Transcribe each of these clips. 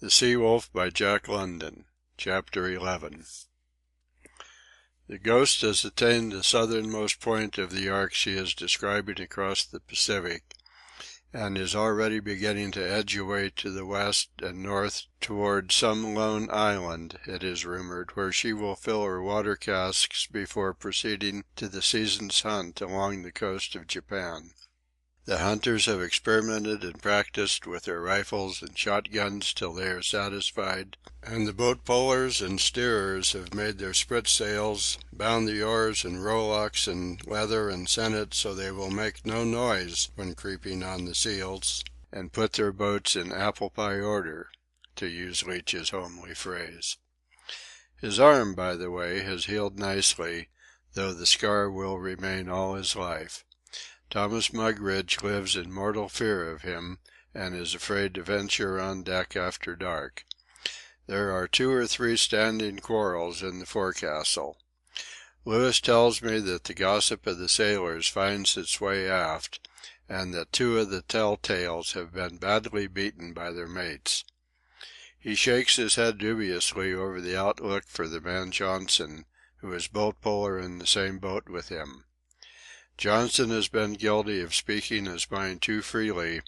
The Sea Wolf by Jack London. Chapter 11. The Ghost has attained the southernmost point of the arc she is describing across the Pacific, and is already beginning to edge away to the west and north toward some lone island, it is rumored, where she will fill her water casks before proceeding to the season's hunt along the coast of Japan. The hunters have experimented and practiced with their rifles and shotguns till they are satisfied, and the boat pullers and steerers have made their spritsails, bound the oars and rowlocks in leather and sent it so they will make no noise when creeping on the seals, and put their boats in apple-pie order, to use Leach's homely phrase. His arm, by the way, has healed nicely, though the scar will remain all his life. Thomas Mugridge lives in mortal fear of him, and is afraid to venture on deck after dark. There are 2 or 3 standing quarrels in the forecastle. Lewis tells me that the gossip of the sailors finds its way aft, and that 2 of the tell-tales have been badly beaten by their mates. He shakes his head dubiously over the outlook for the man Johnson, who is boat-puller in the same boat with him. Johnson has been guilty of speaking his mind too freely,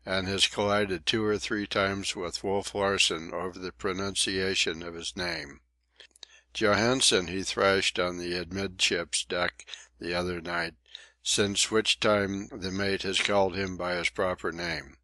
and has collided 2 or 3 times with Wolf Larsen over the pronunciation of his name. Johansen he thrashed on the amidships deck the other night, since which time the mate has called him by his proper name.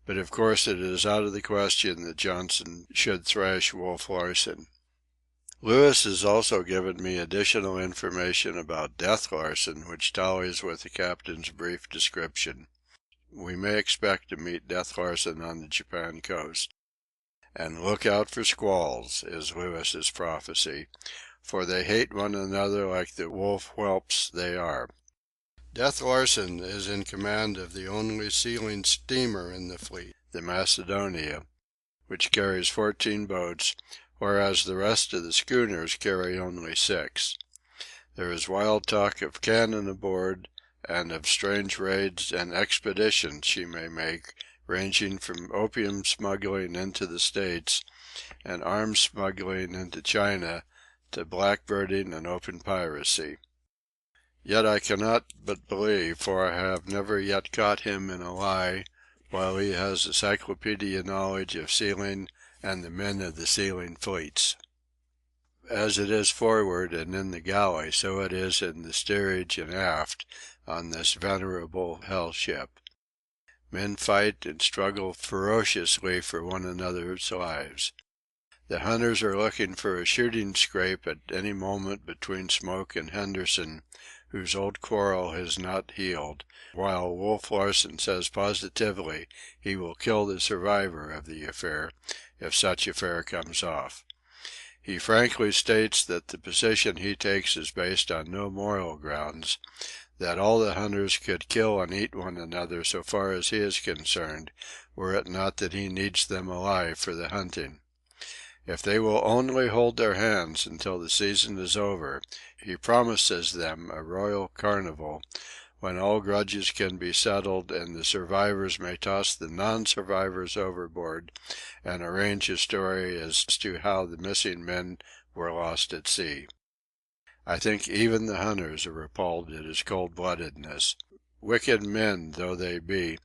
But of course it is out of the question that Johnson should thrash Wolf Larsen. Lewis has also given me additional information about Death Larsen, which tallies with the captain's brief description. We may expect to meet Death Larsen on the Japan coast. And look out for squalls, is Lewis's prophecy, for they hate one another like the wolf whelps they are. Death Larsen is in command of the only sealing steamer in the fleet, the Macedonia, which carries 14 boats, whereas the rest of the schooners carry only 6. There is wild talk of cannon aboard, and of strange raids and expeditions she may make, ranging from opium smuggling into the States and arms smuggling into China to blackbirding and open piracy. Yet I cannot but believe, for I have never yet caught him in a lie, while he has encyclopedia knowledge of sealing and the men of the sealing fleets. As it is forward and in the galley, so it is in the steerage and aft on this venerable hell ship. Men fight and struggle ferociously for one another's lives. The hunters are looking for a shooting scrape at any moment between Smoke and Henderson, whose old quarrel has not healed, while Wolf Larsen says positively he will kill the survivor of the affair, if such affair comes off. He frankly states that the position he takes is based on no moral grounds, that all the hunters could kill and eat one another so far as he is concerned, were it not that he needs them alive for the hunting. If they will only hold their hands until the season is over, he promises them a royal carnival, when all grudges can be settled and the survivors may toss the non-survivors overboard and arrange a story as to how the missing men were lost at sea. I think even the hunters are appalled at his cold-bloodedness. Wicked men though they be,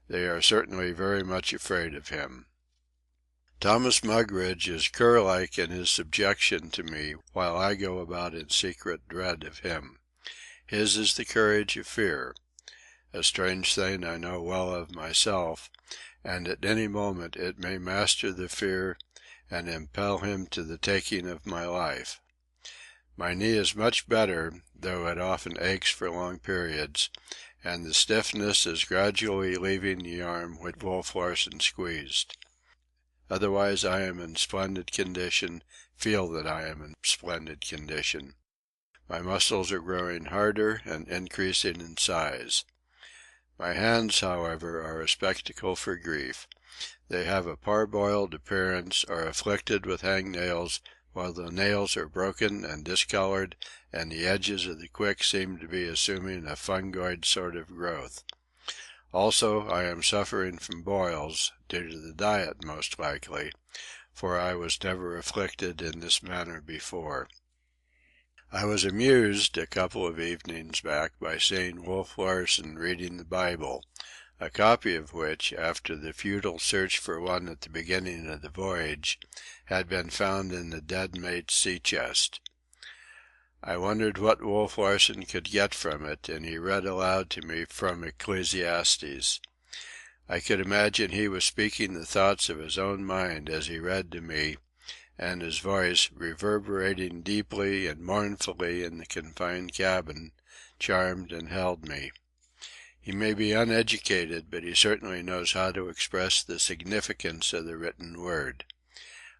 they are certainly very much afraid of him. Thomas Mugridge is cur-like in his subjection to me, while I go about in secret dread of him. His is the courage of fear, a strange thing I know well of myself, and at any moment it may master the fear and impel him to the taking of my life. My knee is much better, though it often aches for long periods, and the stiffness is gradually leaving the arm which Wolf Larsen squeezed. Otherwise I am in splendid condition, feel that I am in splendid condition. My muscles are growing harder and increasing in size. My hands, however, are a spectacle for grief. They have a parboiled appearance, are afflicted with hangnails, while the nails are broken and discolored, and the edges of the quick seem to be assuming a fungoid sort of growth. Also, I am suffering from boils, due to the diet most likely, for I was never afflicted in this manner before. I was amused, a couple of evenings back, by seeing Wolf Larsen reading the Bible, a copy of which, after the futile search for one at the beginning of the voyage, had been found in the dead mate's sea chest. I wondered what Wolf Larsen could get from it, and he read aloud to me from Ecclesiastes. I could imagine he was speaking the thoughts of his own mind as he read to me, and his voice, reverberating deeply and mournfully in the confined cabin, charmed and held me. He may be uneducated, but he certainly knows how to express the significance of the written word.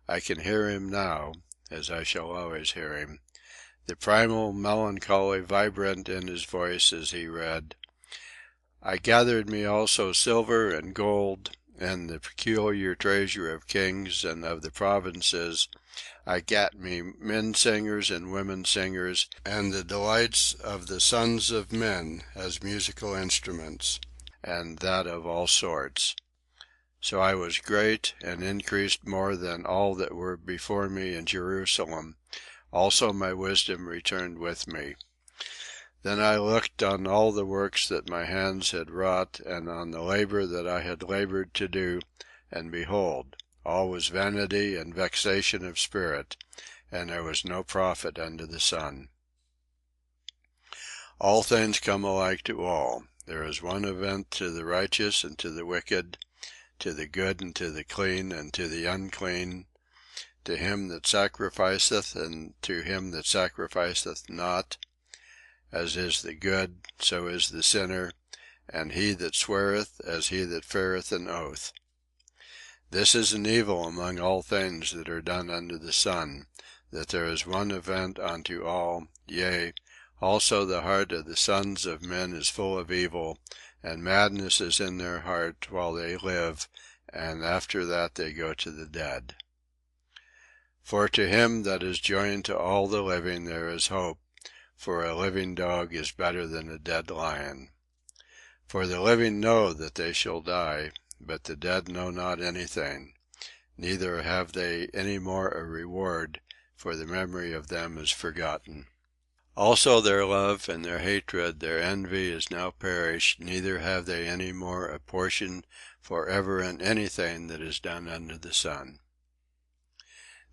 I can hear him now, as I shall always hear him, the primal melancholy vibrant in his voice as he read, "I gathered me also silver and gold, and the peculiar treasure of kings and of the provinces. I gat me men singers and women singers, and the delights of the sons of men as musical instruments, and that of all sorts. So I was great, and increased more than all that were before me in Jerusalem. Also my wisdom returned with me. Then I looked on all the works that my hands had wrought, and on the labour that I had laboured to do, and behold, all was vanity and vexation of spirit, and there was no profit under the sun. All things come alike to all. There is one event to the righteous and to the wicked, to the good and to the clean and to the unclean, to him that sacrificeth and to him that sacrificeth not. As is the good, so is the sinner, and he that sweareth as he that feareth an oath. This is an evil among all things that are done under the sun, that there is one event unto all, yea, also the heart of the sons of men is full of evil, and madness is in their heart while they live, and after that they go to the dead. For to him that is joined to all the living there is hope, for a living dog is better than a dead lion. For the living know that they shall die, but the dead know not anything, neither have they any more a reward, for the memory of them is forgotten. Also their love and their hatred, their envy is now perished, neither have they any more a portion for ever in anything that is done under the sun."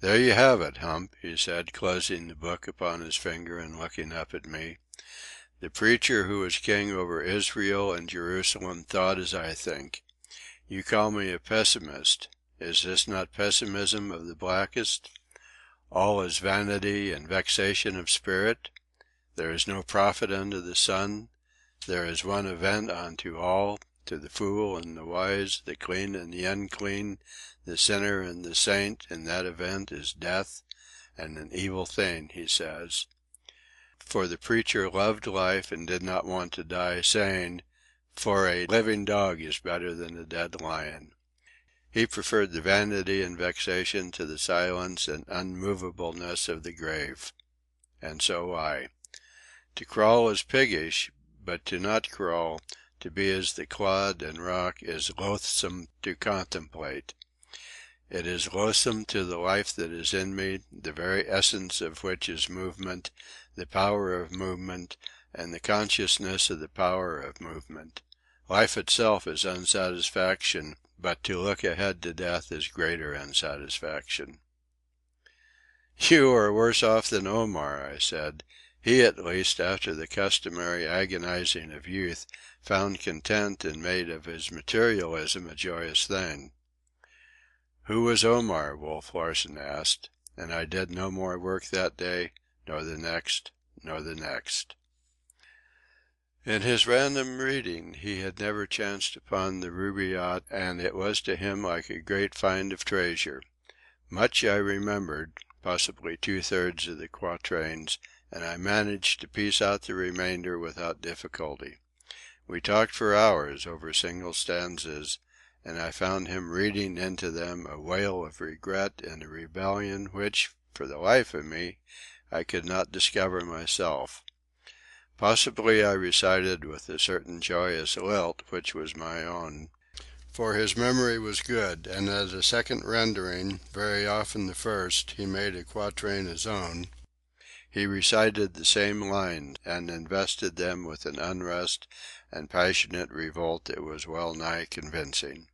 "There you have it, Hump," he said, closing the book upon his finger and looking up at me. "The preacher who was king over Israel and Jerusalem thought as I think. You call me a pessimist. Is this not pessimism of the blackest? All is vanity and vexation of spirit. There is no profit under the sun. There is one event unto all, to the fool and the wise, the clean and the unclean, the sinner and the saint, and that event is death, and an evil thing, he says. For the preacher loved life and did not want to die, saying, 'For a living dog is better than a dead lion.' He preferred the vanity and vexation to the silence and unmovableness of the grave. And so I. To crawl is piggish, but to not crawl, to be as the clod and rock, is loathsome to contemplate. It is loathsome to the life that is in me, the very essence of which is movement, the power of movement, and the consciousness of the power of movement. Life itself is unsatisfaction, but to look ahead to death is greater unsatisfaction." "You are worse off than Omar," I said. "He, at least, after the customary agonizing of youth, found content and made of his materialism a joyous thing." "Who was Omar?" Wolf Larsen asked, and I did no more work that day, nor the next, nor the next. In his random reading he had never chanced upon the Rubaiyat, and it was to him like a great find of treasure. Much I remembered, possibly 2/3 of the quatrains, and I managed to piece out the remainder without difficulty. We talked for hours over single stanzas, and I found him reading into them a wail of regret and a rebellion which, for the life of me, I could not discover myself. Possibly I recited with a certain joyous lilt which was my own, for his memory was good, and as a second rendering, very often the first, he made a quatrain his own. He recited the same lines, and invested them with an unrest and passionate revolt that was well nigh convincing.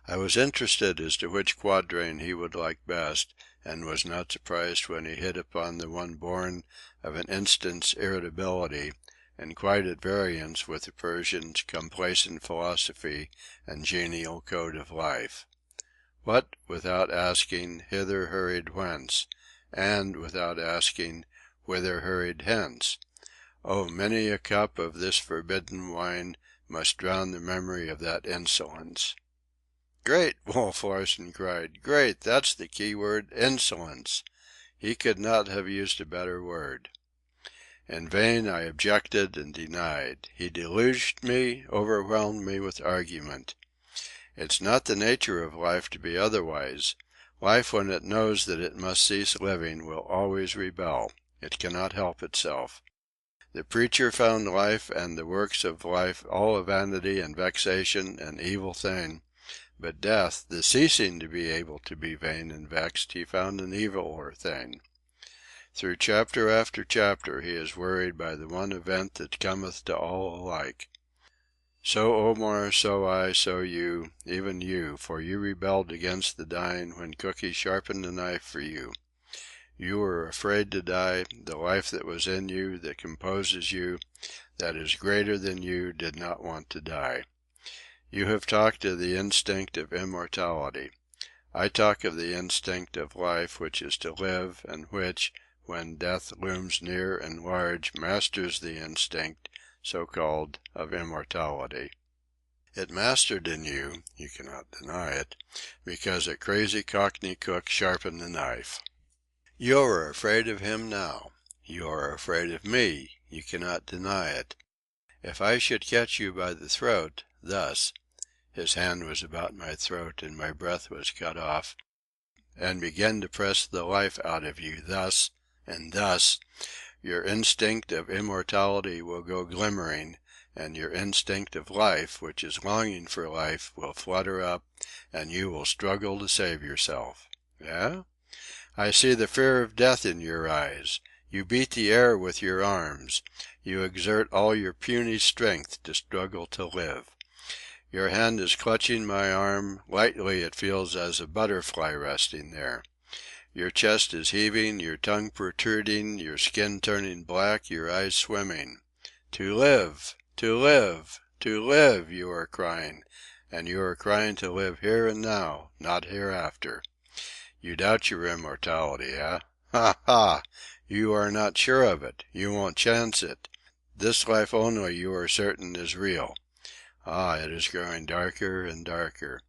I was interested as to which quatrain he would like best, and was not surprised when he hit upon the one born of an instant's irritability, and quite at variance with the Persian's complacent philosophy and genial code of life. What, without asking, hither hurried whence, and, without asking, whither hurried hence? Oh, many a cup of this forbidden wine must drown the memory of that insolence. "Great!" Wolf Larsen cried. "Great! That's the key word, insolence." He could not have used a better word. In vain I objected and denied. He deluged me, overwhelmed me with argument. It's not the nature of life to be otherwise. Life, when it knows that it must cease living, will always rebel. It cannot help itself. The preacher found life and the works of life all a vanity and vexation and evil thing. But death, the ceasing to be able to be vain and vexed, he found an eviler thing. Through chapter after chapter he is worried by the one event that cometh to all alike. So Omar, so I, so you, even you, for you rebelled against the dying when Cookie sharpened the knife for you. You were afraid to die, the life that was in you, that composes you, that is greater than you, did not want to die. You have talked of the instinct of immortality. I talk of the instinct of life which is to live, and which, when death looms near and large, masters the instinct, so-called, of immortality. It mastered in you, you cannot deny it, because a crazy Cockney cook sharpened the knife. You are afraid of him now. You are afraid of me, you cannot deny it. If I should catch you by the throat, thus, his hand was about my throat and my breath was cut off, and begin to press the life out of you thus and thus, your instinct of immortality will go glimmering, and your instinct of life, which is longing for life, will flutter up, and you will struggle to save yourself. Eh? I see the fear of death in your eyes. You beat the air with your arms. You exert all your puny strength to struggle to live. Your hand is clutching my arm, lightly it feels as a butterfly resting there. Your chest is heaving, your tongue protruding, your skin turning black, your eyes swimming. To live! To live! To live! You are crying, and you are crying to live here and now, not hereafter. You doubt your immortality, eh? Ha! Ha! You are not sure of it. You won't chance it. This life only, you are certain, is real. Ah, it is growing darker and darker.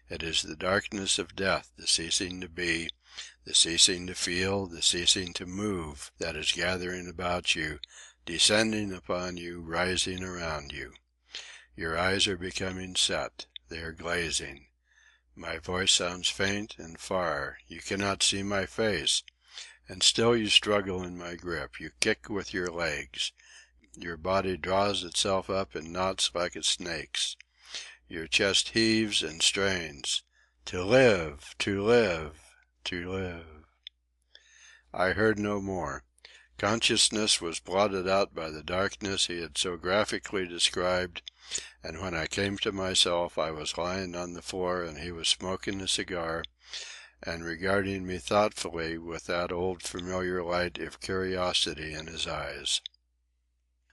It is the darkness of death, the ceasing to be, the ceasing to feel, the ceasing to move, that is gathering about you, descending upon you, rising around you. Your eyes are becoming set. They are glazing. My voice sounds faint and far. You cannot see my face. And still you struggle in my grip. You kick with your legs. Your body draws itself up in knots like a snake's. Your chest heaves and strains. To live! To live! To live! I heard no more. Consciousness was blotted out by the darkness he had so graphically described, and when I came to myself I was lying on the floor and he was smoking a cigar and regarding me thoughtfully with that old familiar light of curiosity in his eyes.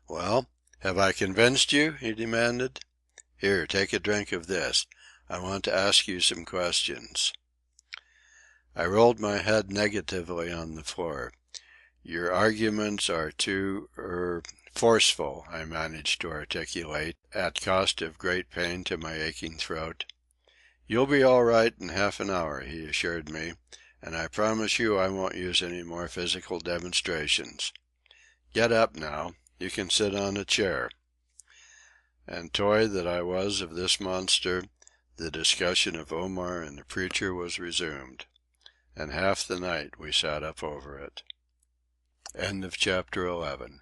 "Well, have I convinced you?" he demanded. "Here, take a drink of this. I want to ask you some questions." I rolled my head negatively on the floor. "Your arguments are too forceful," I managed to articulate, at cost of great pain to my aching throat. "You'll be all right in half an hour," he assured me, "and I promise you I won't use any more physical demonstrations. Get up now. You can sit on a chair." And toy that I was of this monster, the discussion of Omar and the preacher was resumed. And half the night we sat up over it. End of chapter 11.